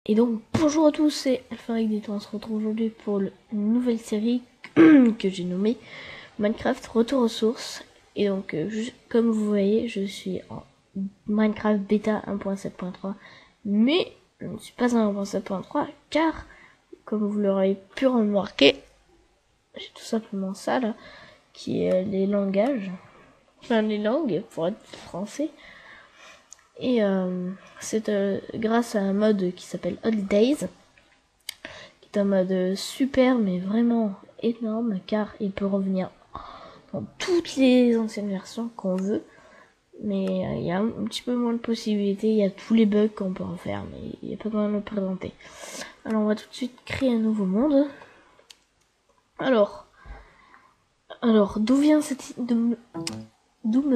Et donc bonjour à tous, c'est Alpha-Rigdito, on se retrouve aujourd'hui pour une nouvelle série que j'ai nommée Minecraft Retour aux sources. Et donc comme vous voyez, je suis en Minecraft Beta 1.7.3, mais je ne suis pas en 1.7.3 car, comme vous l'aurez pu remarquer, j'ai tout simplement ça là, qui est les langages, enfin les langues pour être français. Et c'est grâce à un mode qui s'appelle Holidays, qui est un mode super mais vraiment énorme car il peut revenir dans toutes les anciennes versions qu'on veut, mais il y a un petit peu moins de possibilités, il y a tous les bugs qu'on peut refaire, mais il n'y a pas besoin de le présenter. Alors on va tout de suite créer un nouveau monde. Alors d'où me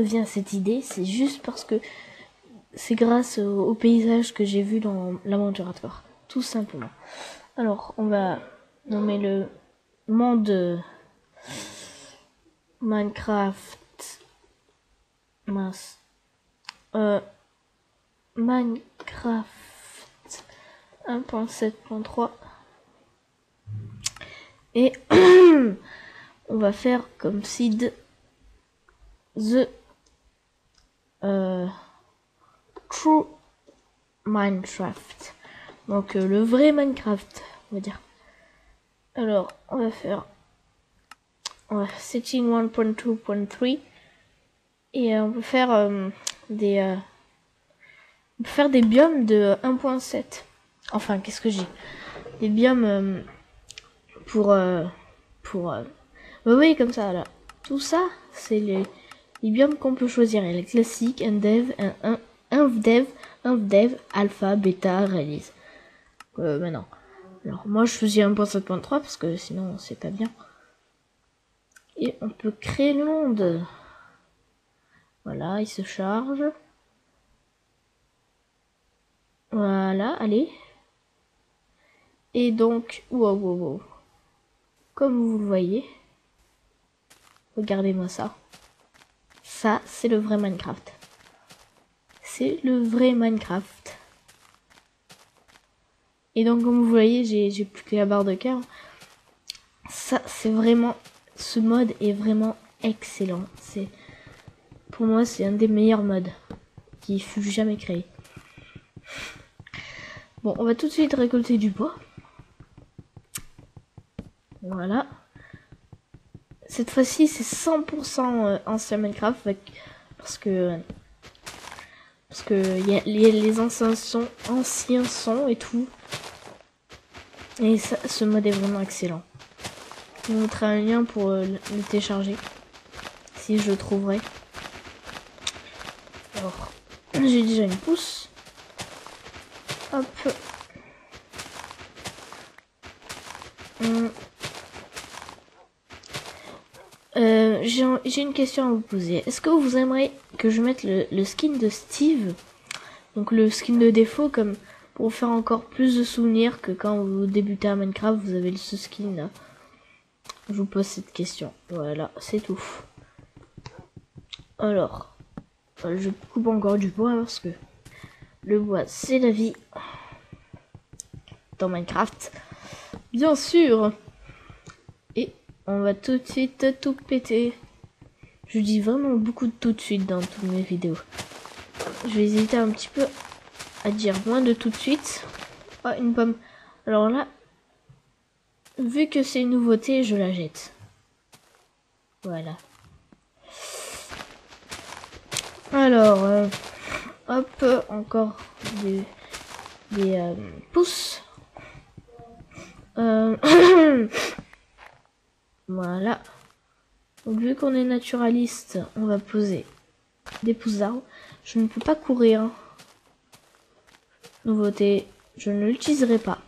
vient cette idée? C'est juste parce que c'est grâce au paysage que j'ai vu dans l'Aventurator, tout simplement. Alors, on va nommer le monde Minecraft Minecraft 1.7.3 et on va faire comme seed the True Minecraft. Donc le vrai Minecraft, on va dire. Alors, on va faire setting 1.2.3 et on peut faire des biomes de 1.7. Enfin, qu'est-ce que j'ai? Des biomes oui, comme ça là. Tout ça, c'est les biomes qu'on peut choisir. Il y a les classiques, un dev, un dev, alpha, bêta, release. Maintenant. Alors moi je faisais 1.7.3 parce que sinon c'est pas bien. Et on peut créer le monde. Voilà, il se charge. Voilà, allez. Et donc, wow. Comme vous le voyez, regardez-moi ça. Ça, c'est le vrai Minecraft. C'est le vrai Minecraft. Et donc, comme vous voyez, j'ai plus que la barre de cœur. Ça, c'est vraiment... Ce mode est vraiment excellent. Pour moi, c'est un des meilleurs modes qui fut jamais créé. Bon, on va tout de suite récolter du bois. Voilà. Cette fois-ci, c'est 100% ancien Minecraft parce que y a les anciens sons et tout. Et ça, ce mode est vraiment excellent. Je vous montrerai un lien pour le télécharger si je le trouverai. Alors, j'ai déjà une pousse. Hop. J'ai une question à vous poser. Est-ce que vous aimeriez que je mette le skin de Steve, donc le skin de défaut, comme pour vous faire encore plus de souvenirs que quand vous débutez à Minecraft, vous avez ce skin là? Je vous pose cette question. Voilà, c'est tout. Alors, je coupe encore du bois parce que le bois c'est la vie dans Minecraft, bien sûr. Et on va tout de suite tout péter. Je dis vraiment beaucoup de tout de suite dans toutes mes vidéos. Je vais hésiter un petit peu à dire moins de tout de suite. Ah, une pomme. Alors là, vu que c'est une nouveauté, je la jette. Voilà. Alors, hop, encore des pousses. Voilà. Donc, vu qu'on est naturaliste, on va poser des pousses d'arbres. Je ne peux pas courir. Hein. Nouveauté, je ne l'utiliserai pas.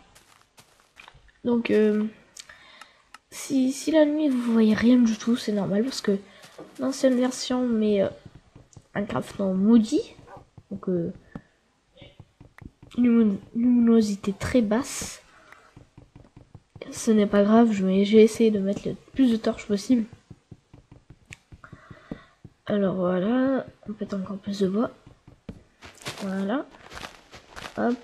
Donc, si la nuit vous voyez rien du tout, c'est normal parce que l'ancienne version met Minecraft en moody, donc luminosité très basse. Ce n'est pas grave, j'ai essayé de mettre le plus de torches possible. Alors voilà, on peut encore plus de bois. Voilà. Hop.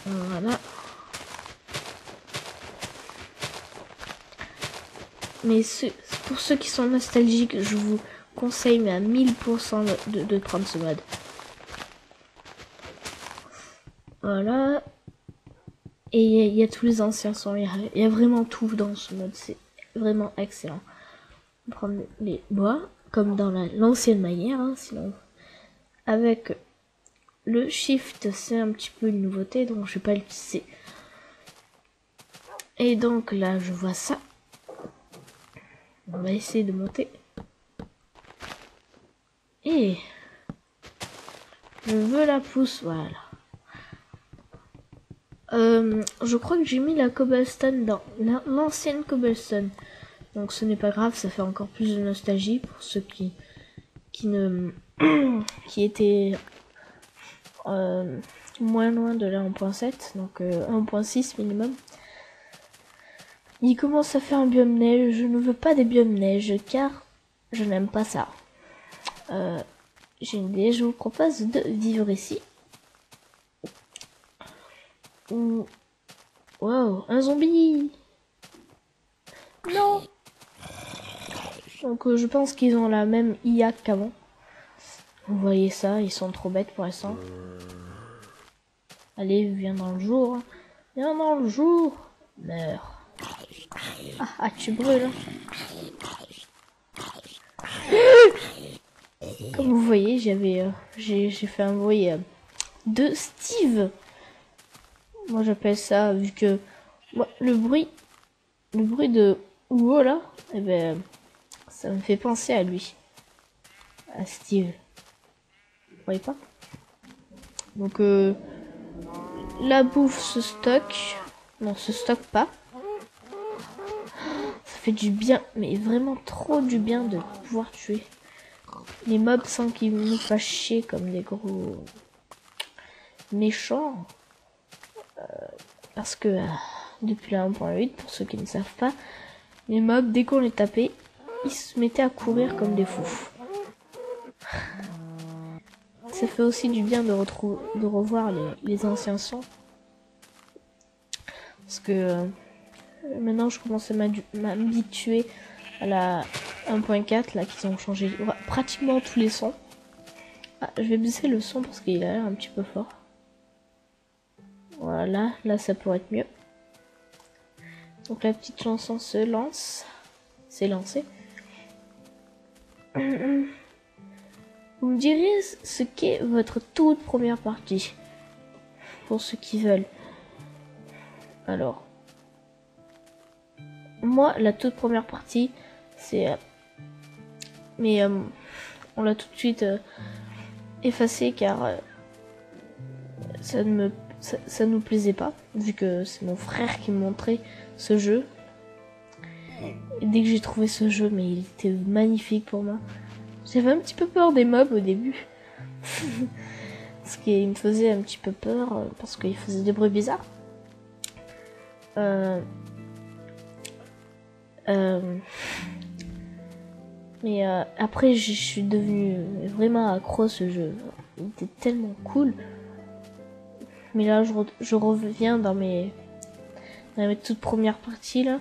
Voilà. Mais pour ceux qui sont nostalgiques, je vous conseille mais à 1000% de prendre ce mode. Voilà. Et il y a tous les anciens sons. Il y a vraiment tout dans ce mode. C'est vraiment excellent. On prend les bois, comme dans l'ancienne manière. Hein, sinon, avec le shift, c'est un petit peu une nouveauté. Donc, je vais pas l'utiliser. Et donc, là, je vois ça. On va essayer de monter. Et je veux la pousse, voilà. Je crois que j'ai mis la cobblestone dans l'ancienne cobblestone. Donc ce n'est pas grave, ça fait encore plus de nostalgie pour ceux qui étaient moins loin de la 1.7, donc 1.6 minimum. Il commence à faire un biome neige. Je ne veux pas des biomes neige car je n'aime pas ça. J'ai une idée, je vous propose de vivre ici. Wow, un zombie! Non! Donc je pense qu'ils ont la même IA qu'avant. Vous voyez ça, ils sont trop bêtes pour l'instant. Allez, viens dans le jour. Viens dans le jour. Meurs. Ah, tu brûles. Comme vous voyez, j'ai fait un bruit de Steve. Moi j'appelle ça, vu que le bruit de Ouo là, eh ben ça me fait penser à lui, à Steve. Vous voyez pas? Donc la bouffe se stocke, non se stocke pas. Ça fait du bien, mais vraiment trop du bien de pouvoir tuer les mobs sans qu'ils nous fassent chier comme des gros méchants. Parce que depuis la 1.8, pour ceux qui ne savent pas, les mobs, dès qu'on les tapait, ils se mettaient à courir comme des fous. Ça fait aussi du bien de revoir les anciens sons. Parce que maintenant je commence à m'habituer à la 1.4, là, qu'ils ont changé pratiquement tous les sons. Ah, je vais baisser le son parce qu'il a l'air un petit peu fort. Voilà, là ça pourrait être mieux. Donc la petite chanson se lance. C'est lancé. Vous me direz ce qu'est votre toute première partie. Pour ceux qui veulent. Alors. Moi, la toute première partie, c'est... mais on l'a tout de suite effacé car ça nous plaisait pas. Vu que c'est mon frère qui me montrait ce jeu. Et dès que j'ai trouvé ce jeu, mais il était magnifique pour moi. J'avais un petit peu peur des mobs au début. Parce qu'il me faisait un petit peu peur, parce qu'il faisait des bruits bizarres. Mais après, je suis devenue vraiment accro à ce jeu. Il était tellement cool. Mais là, je reviens dans mes toutes premières parties, là.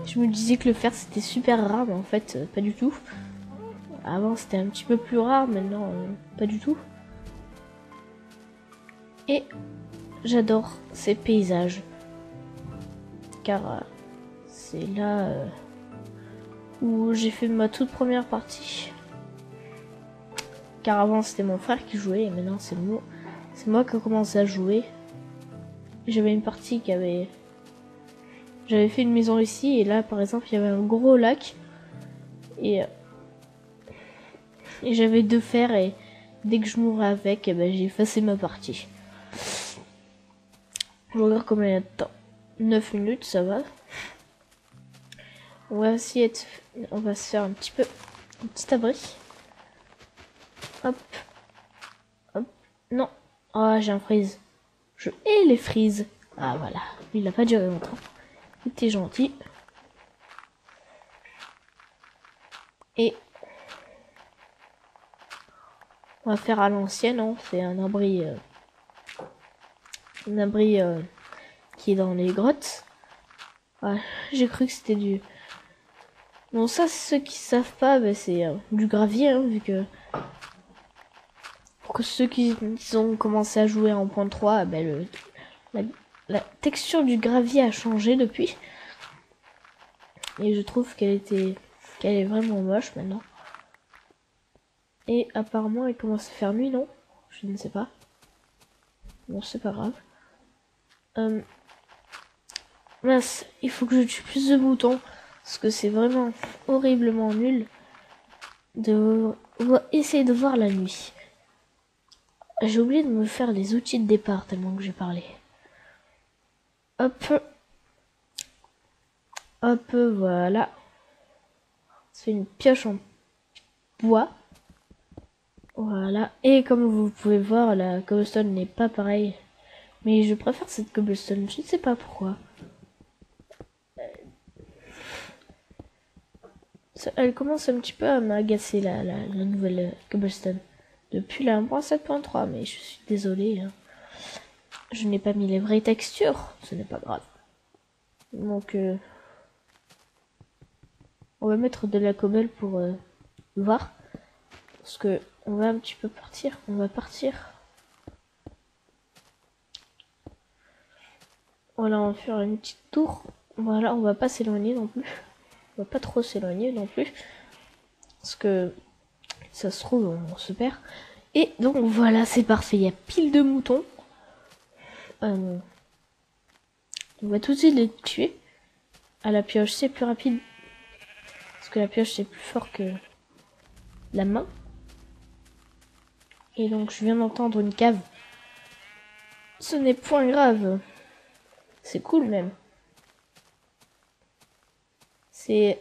Je me disais que le fer c'était super rare, mais en fait pas du tout. Avant c'était un petit peu plus rare, maintenant pas du tout. Et j'adore ces paysages. Car c'est là où j'ai fait ma toute première partie. Car avant c'était mon frère qui jouait et maintenant c'est moi qui ai commencé à jouer. J'avais une partie qui avait... J'avais fait une maison ici et là par exemple il y avait un gros lac et j'avais 2 fers et dès que je mourais avec, eh ben, j'ai effacé ma partie. Je regarde combien il y a de temps. 9 minutes, ça va. On va se faire un petit abri. Hop. Hop. Non. Ah, j'ai un freeze. Je hais les freezes. Ah voilà. Il n'a pas duré longtemps. Il était gentil. Et On va faire à l'ancienne, hein. C'est un abri qui est dans les grottes. Ouais, j'ai cru que c'était du... Bon, ça, ceux qui savent pas, bah, c'est du gravier, hein, vu que... Pour que ceux qui ont commencé à jouer en point 3, bah, la, la texture du gravier a changé depuis. Et je trouve qu'elle est vraiment moche maintenant. Et apparemment, il commence à faire nuit, non? Je ne sais pas. Bon, c'est pas grave. Mince, il faut que je tue plus de moutons. Parce que c'est vraiment horriblement nul de essayer de voir la nuit. J'ai oublié de me faire les outils de départ tellement que j'ai parlé. Hop. Hop, voilà. C'est une pioche en bois. Voilà. Et comme vous pouvez voir, la cobblestone n'est pas pareille. Mais je préfère cette cobblestone. Je ne sais pas pourquoi. Elle commence un petit peu à m'agacer la nouvelle cobblestone. Depuis la 1.7.3, mais je suis désolée. Hein. Je n'ai pas mis les vraies textures. Ce n'est pas grave. Donc, on va mettre de la cobble pour voir. Parce que on va un petit peu partir. On va partir. Voilà, on va faire une petite tour. Voilà, on va pas s'éloigner non plus. On va pas trop s'éloigner non plus. Parce que ça se trouve, on se perd. Et donc voilà, c'est parfait. Il y a pile de moutons. On va tout de suite les tuer. À la pioche, c'est plus rapide. Parce que la pioche, c'est plus fort que la main. Et donc, je viens d'entendre une cave. Ce n'est point grave. C'est cool même. C'est...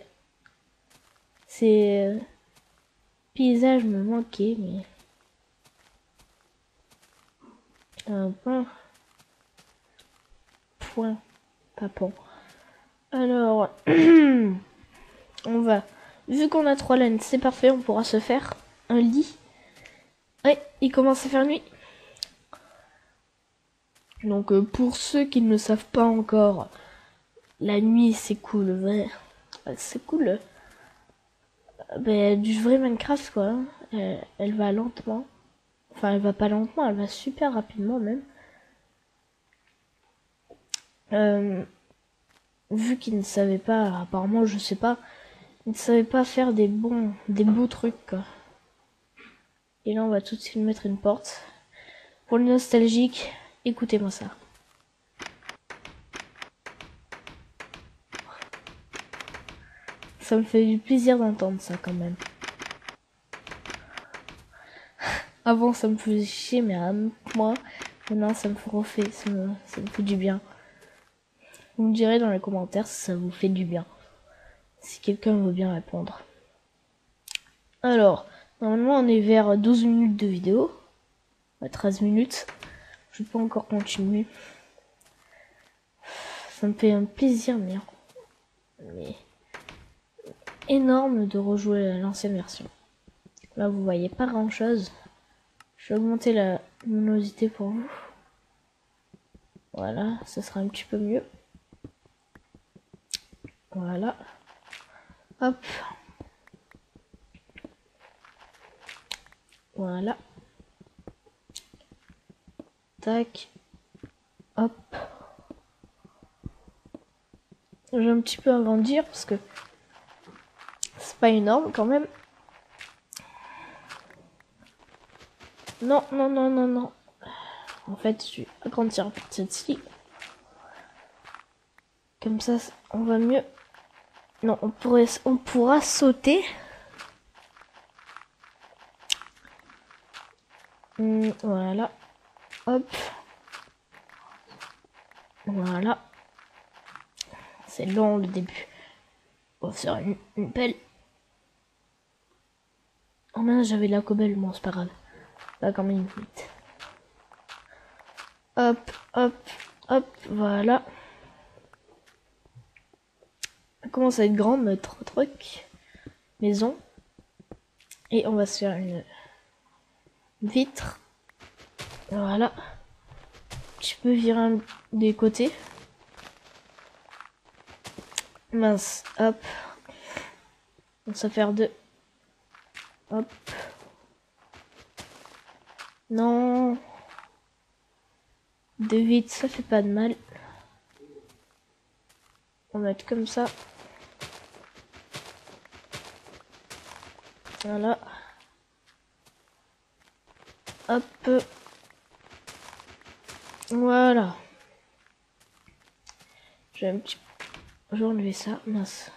Paysage me manquait, mais... Un point. Papon. Alors... on va... Vu qu'on a 3 laines, c'est parfait, on pourra se faire un lit. Ouais, il commence à faire nuit. Donc pour ceux qui ne le savent pas encore, la nuit c'est cool, ouais. C'est cool. Du vrai Minecraft quoi. Elle va lentement. Enfin elle va pas lentement, elle va super rapidement même. Vu qu'ils ne savaient pas, apparemment je sais pas, ils ne savaient pas faire des beaux trucs quoi. Et là on va tout de suite mettre une porte. Pour le nostalgique, écoutez-moi ça. Ça me fait du plaisir d'entendre ça quand même. Avant ça me faisait chier, mais à moi, maintenant ça me refait, ça me fait du bien. Vous me direz dans les commentaires si ça vous fait du bien. Si quelqu'un veut bien répondre. Alors, normalement on est vers 12 minutes de vidéo. 13 minutes. Je peux encore continuer. Ça me fait un plaisir, mais énorme de rejouer l'ancienne version. Là vous voyez pas grand chose. Je vais augmenter la luminosité pour vous. Voilà, ça sera un petit peu mieux. Voilà. Hop. Voilà. Tac. Hop. Je vais un petit peu agrandir parce que c'est pas énorme quand même. Non, non, non, non, non. En fait, je vais agrandir à partir d'ici. Comme ça, on va mieux. Non, on pourra sauter. Voilà. Hop. Voilà. C'est long le début. On va faire une pelle. Oh mince, j'avais de la cobble, bon c'est pas grave. Pas quand même vite. Hop, hop, hop, voilà. Elle commence à être grande notre truc. Maison. Et on va se faire vitre. Voilà. Tu peux virer des côtés. Mince, hop. Donc ça fait 2. Hop. Non. 2 vitres, ça fait pas de mal. On va mettre comme ça. Voilà. Hop. Voilà. Je vais un petit peu... Je vais enlever ça. Mince.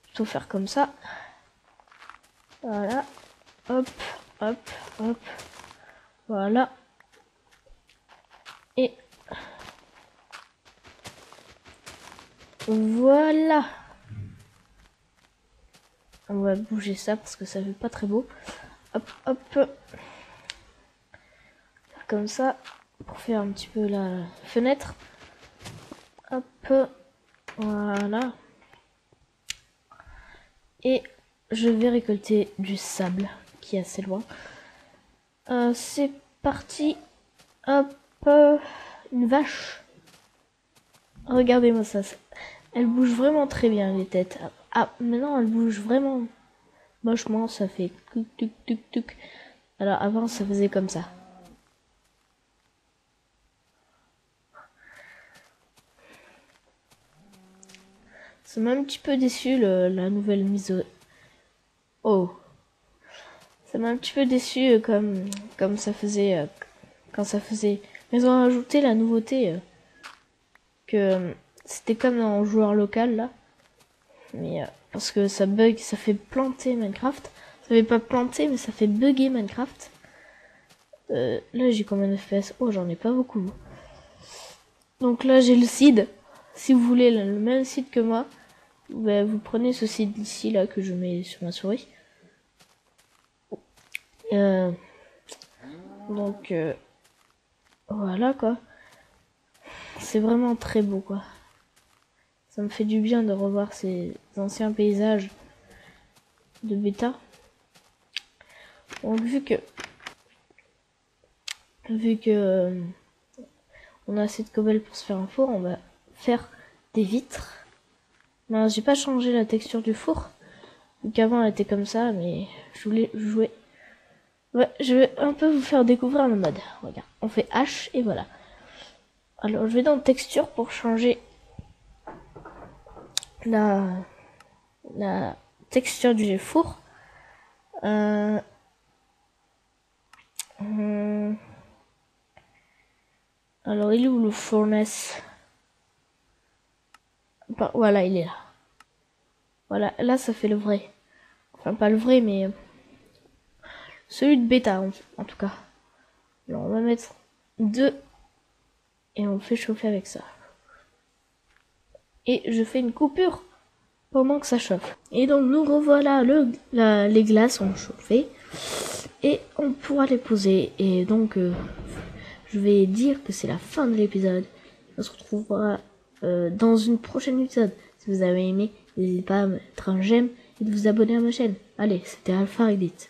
Plutôt faire comme ça. Voilà. Hop. Hop. Hop. Voilà. Et... Voilà. On va bouger ça parce que ça fait pas très beau. Hop, hop. Comme ça. Pour faire un petit peu la fenêtre. Hop. Voilà. Et je vais récolter du sable qui est assez loin. C'est parti. Hop. Une vache. Regardez-moi ça. Elle bouge vraiment très bien les têtes. Ah, maintenant elle bouge vraiment mochement. Ça fait tuc tuc tuc tuc. Alors avant ça faisait comme ça. Ça m'a un petit peu déçu la nouvelle mise au... Oh. Ça m'a un petit peu déçu comme ça faisait quand ça faisait. Mais ils ont rajouté la nouveauté que c'était comme dans joueur local là. Mais parce que ça bug, ça fait planter Minecraft. Ça fait pas planter mais ça fait bugger Minecraft. Là j'ai combien de FPS? Oh j'en ai pas beaucoup. Donc là j'ai le seed. Si vous voulez le même seed que moi, bah, vous prenez ce seed ici là que je mets sur ma souris. Donc voilà quoi. C'est vraiment très beau quoi. Ça me fait du bien de revoir ces anciens paysages de bêta. Donc vu que on a assez de cobble pour se faire un four, on va faire des vitres. Non, j'ai pas changé la texture du four. Vu qu'avant elle était comme ça, mais je voulais jouer. Ouais, je vais un peu vous faire découvrir le mode. Regarde, on fait H et voilà. Alors je vais dans texture pour changer la texture du four. Alors il est où le furnace? Voilà, il est là. Voilà, là ça fait le vrai. Enfin pas le vrai mais celui de bêta en tout cas. Alors on va mettre 2 et on fait chauffer avec ça. Et je fais une coupure pendant que ça chauffe. Et donc nous revoilà, les glaces ont chauffé et on pourra les poser. Et donc je vais dire que c'est la fin de l'épisode. On se retrouvera dans une prochaine épisode. Si vous avez aimé, n'hésitez pas à mettre un j'aime et de vous abonner à ma chaîne. Allez, c'était Alpha Edit.